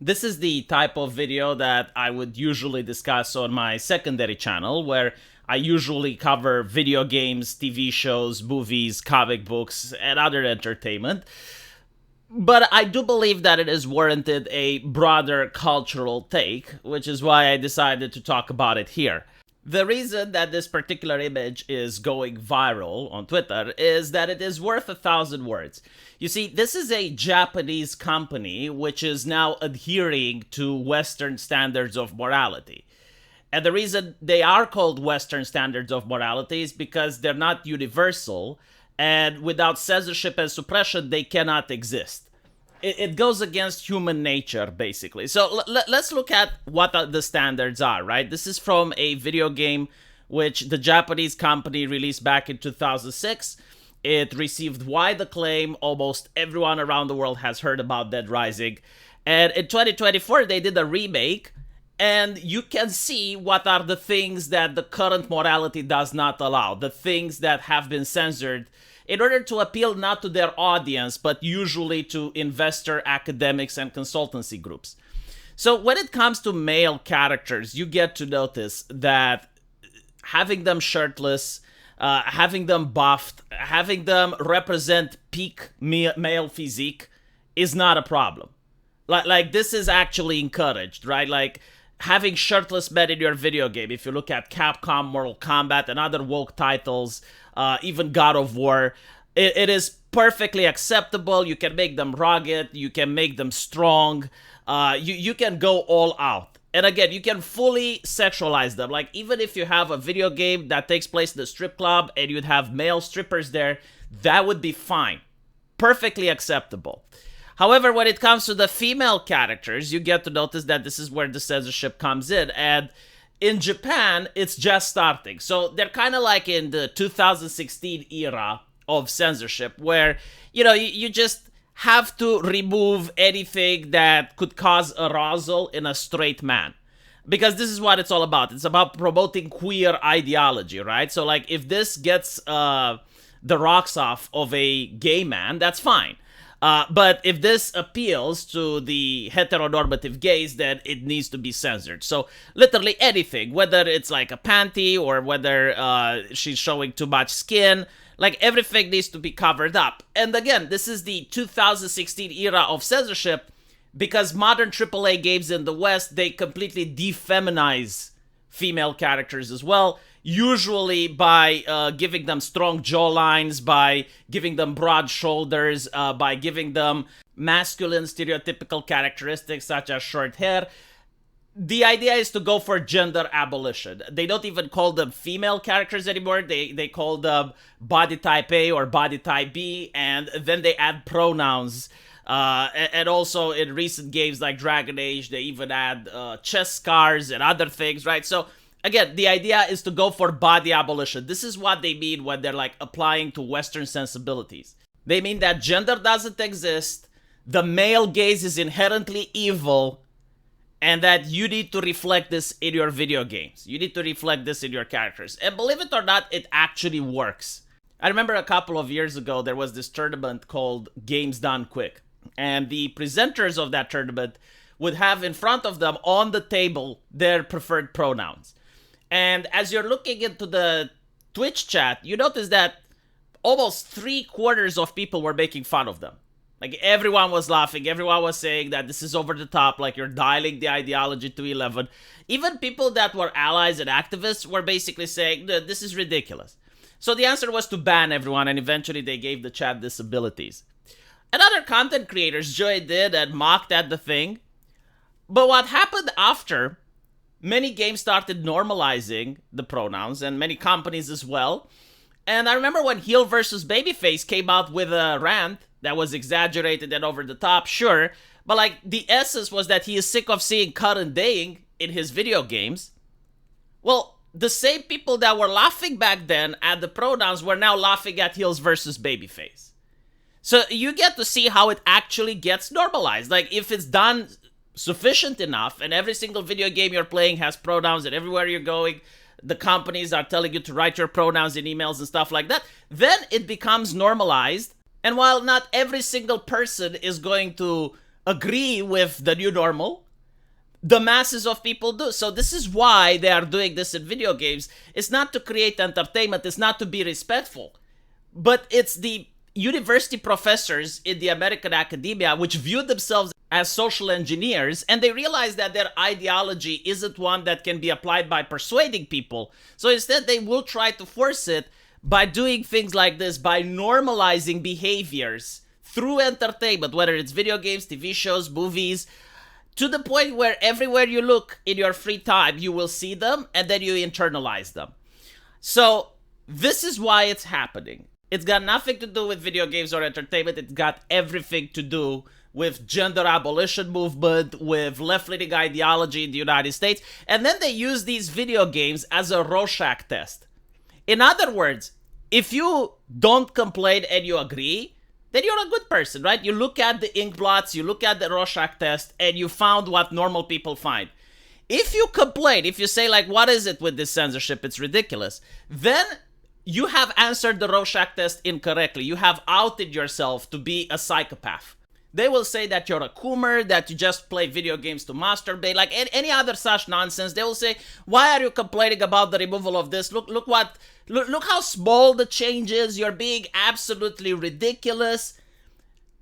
This is the type of video that I would usually discuss on my secondary channel, where I usually cover video games, TV shows, movies, comic books, and other entertainment. But I do believe that it is warranted a broader cultural take, which is why I decided to talk about it here. The reason that this particular image is going viral on Twitter is that it is worth 1,000 words. You see, this is a Japanese company which is now adhering to Western standards of morality. And the reason they are called Western standards of morality is because they're not universal, and without censorship and suppression, they cannot exist. It goes against human nature, basically. So let's look at what the standards are, right? This is from a video game which the Japanese company released back in 2006. It received wide acclaim. Almost everyone around the world has heard about Dead Rising. And in 2024, they did a remake. And you can see what are the things that the current morality does not allow. The things that have been censored in order to appeal not to their audience, but usually to investor, academics, and consultancy groups. So when it comes to male characters, you get to notice that having them shirtless, having them buffed, having them represent peak male physique is not a problem. Like this is actually encouraged, right? Like having shirtless men in your video game, if you look at Capcom, Mortal Kombat, and other woke titles, even God of War, it is perfectly acceptable. You can make them rugged, you can make them strong, you can go all out. And again, you can fully sexualize them. Like, even if you have a video game that takes place in a strip club and you'd have male strippers there, that would be fine. Perfectly acceptable. However, when it comes to the female characters, you get to notice that this is where the censorship comes in. And in Japan, it's just starting. So they're kind of like in the 2016 era of censorship, where, you just have to remove anything that could cause arousal in a straight man. Because this is what it's all about. It's about promoting queer ideology, right? So, like, if this gets the rocks off of a gay man, that's fine. But if this appeals to the heteronormative gays, then it needs to be censored. So literally anything, whether it's like a panty or whether she's showing too much skin, like everything needs to be covered up. And again, this is the 2016 era of censorship because modern AAA games in the West, they completely defeminize female characters as well. Usually by giving them strong jawlines, by giving them broad shoulders, by giving them masculine stereotypical characteristics such as short hair. The idea is to go for gender abolition. They don't even call them female characters anymore. They call them body type A or body type B, and then they add pronouns. And also in recent games like Dragon Age, they even add chest scars and other things, right? So again, the idea is to go for body abolition. This is what they mean when they're like applying to Western sensibilities. They mean that gender doesn't exist, the male gaze is inherently evil, and that you need to reflect this in your video games. You need to reflect this in your characters. And believe it or not, it actually works. I remember a couple of years ago, there was this tournament called Games Done Quick. And the presenters of that tournament would have in front of them on the table their preferred pronouns. And as you're looking into the Twitch chat, you notice that almost 3/4 of people were making fun of them. Like, everyone was laughing. Everyone was saying that this is over the top, like you're dialing the ideology to 11. Even people that were allies and activists were basically saying, this is ridiculous. So the answer was to ban everyone, and eventually they gave the chat disabilities. And other content creators joined in and mocked at the thing. But what happened after, many games started normalizing the pronouns, and many companies as well. And I remember when heel versus babyface came out with a rant that was exaggerated and over the top, sure, but like the essence was that he is sick of seeing current daying in his video games. Well, the same people that were laughing back then at the pronouns were now laughing at heels versus babyface. So you get to see how it actually gets normalized. Like, if it's done sufficient enough and every single video game you're playing has pronouns, and everywhere you're going the companies are telling you to write your pronouns in emails and stuff like that, then it becomes normalized. And while not every single person is going to agree with the new normal, the masses of people do. So this is why they are doing this in video games. It's not to create entertainment, it's not to be respectful, but it's the university professors in the American academia which view themselves as social engineers, and they realize that their ideology isn't one that can be applied by persuading people. So instead they will try to force it by doing things like this, by normalizing behaviors through entertainment, whether it's video games, TV shows, movies, to the point where everywhere you look in your free time, you will see them and then you internalize them. So this is why it's happening. It's got nothing to do with video games or entertainment. It's got everything to do with gender abolition movement, with left-leaning ideology in the United States. And then they use these video games as a Rorschach test. In other words, if you don't complain and you agree, then you're a good person, right? You look at the ink blots, you look at the Rorschach test, and you found what normal people find. If you complain, if you say like, what is it with this censorship? It's ridiculous. Then you have answered the Rorschach test incorrectly. You have outed yourself to be a psychopath. They will say that you're a coomer, that you just play video games to masturbate, like any other such nonsense. They will say, why are you complaining about the removal of this? Look how small the change is. You're being absolutely ridiculous.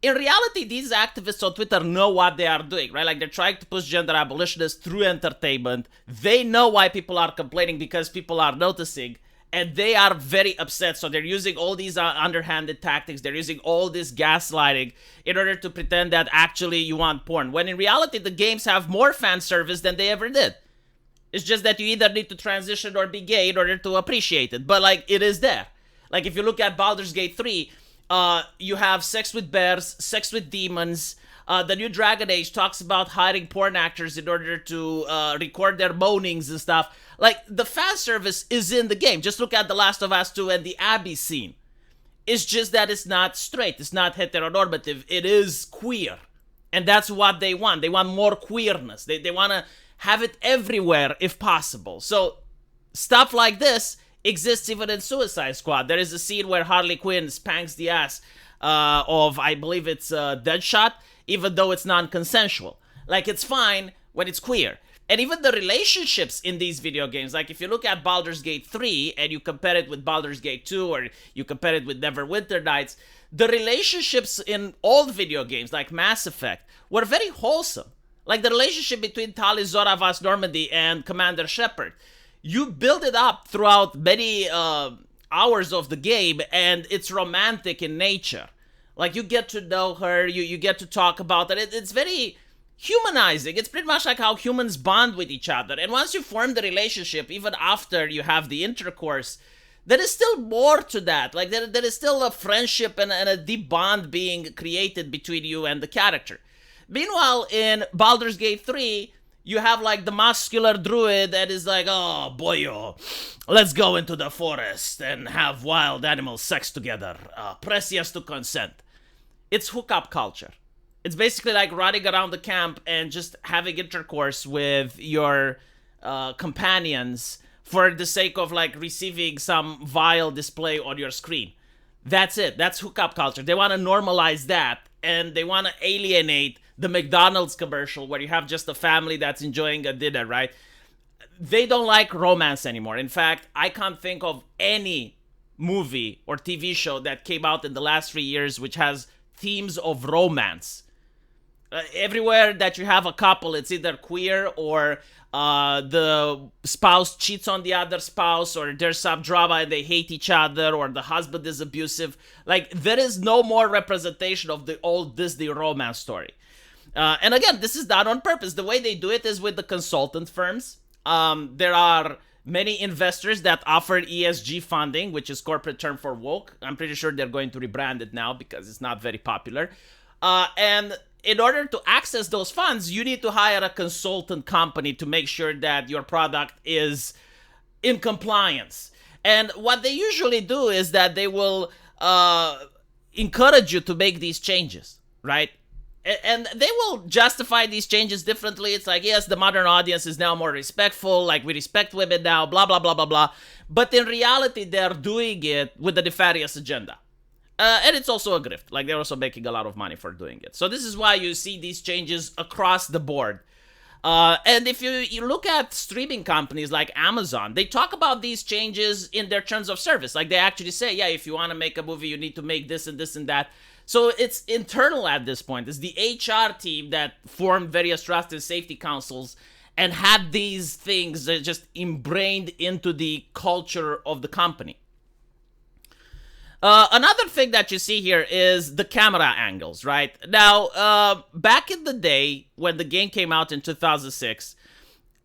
In reality, these activists on Twitter know what they are doing, right? Like, they're trying to push gender abolitionists through entertainment. They know why people are complaining, because people are noticing. And they are very upset, so they're using all these underhanded tactics. They're using all this gaslighting in order to pretend that actually you want porn. When in reality, the games have more fan service than they ever did. It's just that you either need to transition or be gay in order to appreciate it. But, like, it is there. Like, if you look at Baldur's Gate 3, you have sex with bears, sex with demons. The new Dragon Age talks about hiring porn actors in order to record their moanings and stuff. Like, the fan service is in the game. Just look at The Last of Us 2 and the Abby scene. It's just that it's not straight. It's not heteronormative. It is queer. And that's what they want. They want more queerness. They want to have it everywhere if possible. So stuff like this exists even in Suicide Squad. There is a scene where Harley Quinn spanks the ass of, I believe it's Deadshot, even though it's non-consensual. Like, it's fine when it's queer. And even the relationships in these video games, like if you look at Baldur's Gate 3 and you compare it with Baldur's Gate 2 or you compare it with Neverwinter Nights, the relationships in old video games like Mass Effect were very wholesome. Like the relationship between Tali Zora Vas Normandy and Commander Shepard. You build it up throughout many hours of the game, and it's romantic in nature. Like, you get to know her, you get to talk about it. It's very humanizing. It's pretty much like how humans bond with each other. And once you form the relationship, even after you have the intercourse, there is still more to that. Like, there is still a friendship and a deep bond being created between you and the character. Meanwhile, in Baldur's Gate 3, you have like the muscular druid that is like, oh boyo, let's go into the forest and have wild animal sex together. Press yes to consent. It's hookup culture. It's basically like running around the camp and just having intercourse with your companions for the sake of like receiving some vile display on your screen. That's it. That's hookup culture. They want to normalize that, and they want to alienate the McDonald's commercial where you have just a family that's enjoying a dinner, right? They don't like romance anymore. In fact, I can't think of any movie or TV show that came out in the last 3 years which has themes of romance. Everywhere that you have a couple, it's either queer or the spouse cheats on the other spouse, or there's some drama and they hate each other, or the husband is abusive. Like, there is no more representation of the old Disney romance story. And again, this is done on purpose. The way they do it is with the consultant firms. There are many investors that offer ESG funding, which is corporate term for woke. I'm pretty sure they're going to rebrand it now because it's not very popular. And in order to access those funds, you need to hire a consultant company to make sure that your product is in compliance. And what they usually do is that they will encourage you to make these changes, right? And they will justify these changes differently. It's like, yes, the modern audience is now more respectful, like we respect women now, blah, blah, blah, blah, blah. But in reality, they're doing it with a nefarious agenda. And it's also a grift. Like, they're also making a lot of money for doing it. So this is why you see these changes across the board. And if you look at streaming companies like Amazon, they talk about these changes in their terms of service. Like, they actually say, yeah, if you want to make a movie, you need to make this and this and that. So it's internal at this point. It's the HR team that formed various trust and safety councils and had these things just ingrained into the culture of the company. Another thing that you see here is the camera angles, right? Now, back in the day when the game came out in 2006,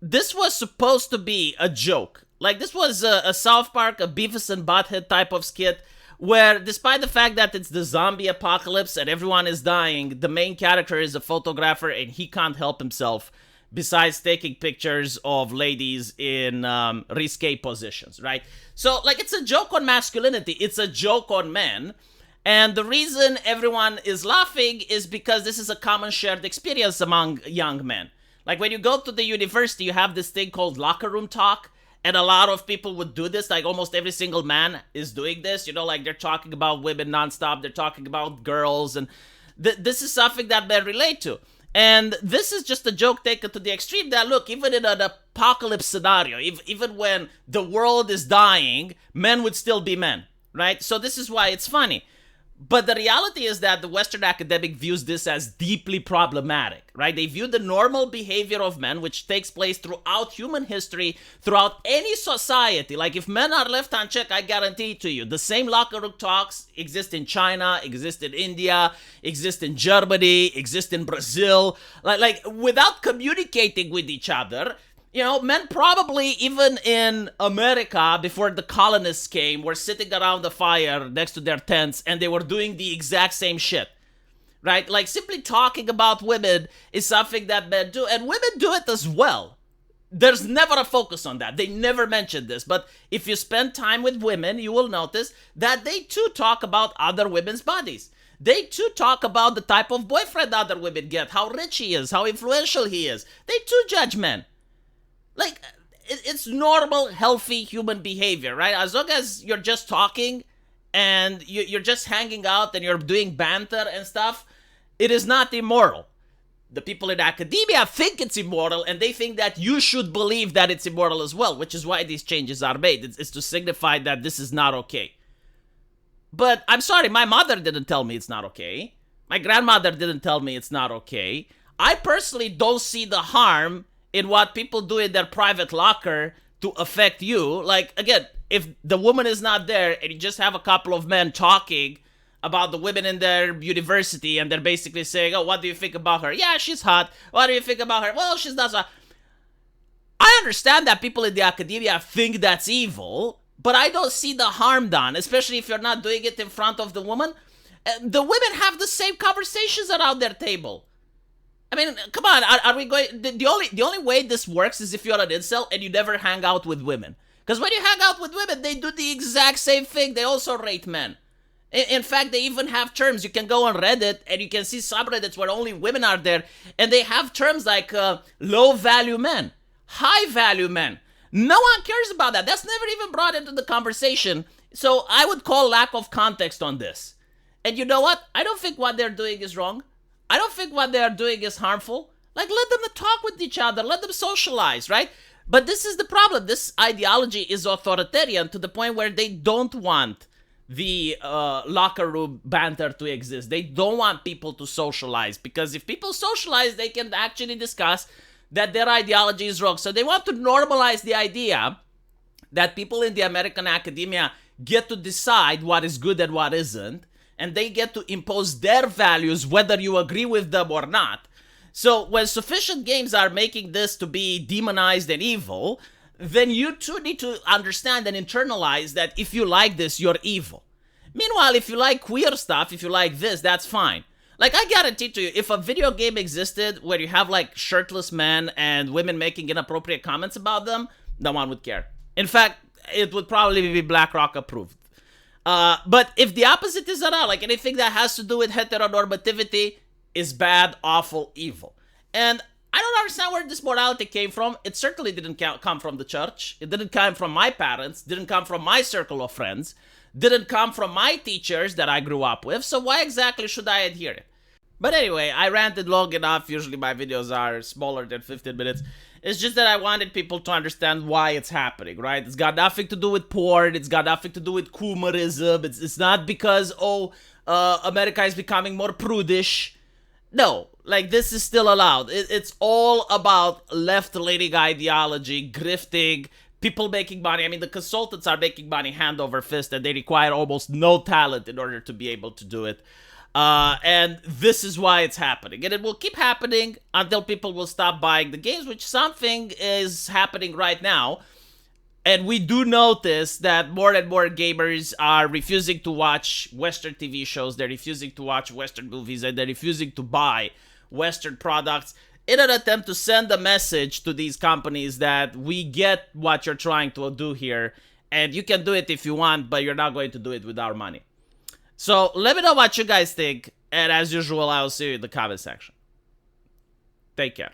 this was supposed to be a joke. Like, this was a South Park, a Beavis and Butthead type of skit, where despite the fact that it's the zombie apocalypse and everyone is dying, the main character is a photographer and he can't help himself besides taking pictures of ladies in risque positions, right? So, like, it's a joke on masculinity. It's a joke on men. And the reason everyone is laughing is because this is a common shared experience among young men. Like, when you go to the university, you have this thing called locker room talk. And a lot of people would do this. Like, almost every single man is doing this. You know, like, they're talking about women nonstop. They're talking about girls. And this is something that men relate to. And this is just a joke taken to the extreme that, look, even in an apocalypse scenario, even when the world is dying, men would still be men, right? So this is why it's funny. But the reality is that the Western academic views this as deeply problematic, right? They view the normal behavior of men, which takes place throughout human history, throughout any society. Like, if men are left unchecked, I guarantee to you, the same locker room talks exist in China, exist in India, exist in Germany, exist in Brazil. Like without communicating with each other, you know, men probably, even in America, before the colonists came, were sitting around the fire next to their tents and they were doing the exact same shit, right? Like, simply talking about women is something that men do, and women do it as well. There's never a focus on that. They never mention this, but if you spend time with women, you will notice that they too talk about other women's bodies. They too talk about the type of boyfriend other women get, how rich he is, how influential he is. They too judge men. Like, it's normal, healthy human behavior, right? As long as you're just talking and you're just hanging out and you're doing banter and stuff, it is not immoral. The people in academia think it's immoral, and they think that you should believe that it's immoral as well, which is why these changes are made. It's to signify that this is not okay. But I'm sorry, my mother didn't tell me it's not okay. My grandmother didn't tell me it's not okay. I personally don't see the harm in what people do in their private locker to affect you. Like, again, if the woman is not there and you just have a couple of men talking about the women in their university and they're basically saying, oh, what do you think about her? Yeah, she's hot. What do you think about her? Well, she's not so hot. I understand that people in the academia think that's evil, but I don't see the harm done, especially if you're not doing it in front of the woman. The women have the same conversations around their table. I mean, come on, are we going... The only way this works is if you're an incel and you never hang out with women. Because when you hang out with women, they do the exact same thing. They also rate men. In fact, they even have terms. You can go on Reddit and you can see subreddits where only women are there. And they have terms like low-value men, high-value men. No one cares about that. That's never even brought into the conversation. So I would call lack of context on this. And you know what? I don't think what they're doing is wrong. I don't think what they are doing is harmful. Like, let them talk with each other. Let them socialize, right? But this is the problem. This ideology is authoritarian to the point where they don't want the locker room banter to exist. They don't want people to socialize. Because if people socialize, they can actually discuss that their ideology is wrong. So they want to normalize the idea that people in the American academia get to decide what is good and what isn't. And they get to impose their values whether you agree with them or not. So when sufficient games are making this to be demonized and evil, then you too need to understand and internalize that if you like this, you're evil. Meanwhile, if you like queer stuff, if you like this, that's fine. Like, I guarantee to you, if a video game existed where you have, like, shirtless men and women making inappropriate comments about them, no one would care. In fact, it would probably be BlackRock approved. But if the opposite is around, like anything that has to do with heteronormativity is bad, awful, evil. And I don't understand where this morality came from. It certainly didn't come from the church. It didn't come from my parents. It didn't come from my circle of friends. didn't come from my teachers that I grew up with, so why exactly should I adhere it? But anyway, I ranted long enough. Usually my videos are smaller than 15 minutes. It's just that I wanted people to understand why it's happening, right? It's got nothing to do with porn. It's got nothing to do with coomerism. It's not because, America is becoming more prudish. No, like, this is still allowed. It's all about left-leaning ideology, grifting, people making money. I mean, the consultants are making money hand over fist, and they require almost no talent in order to be able to do it. And this is why it's happening. And it will keep happening until people will stop buying the games, which something is happening right now. And we do notice that more and more gamers are refusing to watch Western TV shows, they're refusing to watch Western movies, and they're refusing to buy Western products in an attempt to send a message to these companies that we get what you're trying to do here, and you can do it if you want, but you're not going to do it with our money. So let me know what you guys think, and as usual, I'll see you in the comment section. Take care.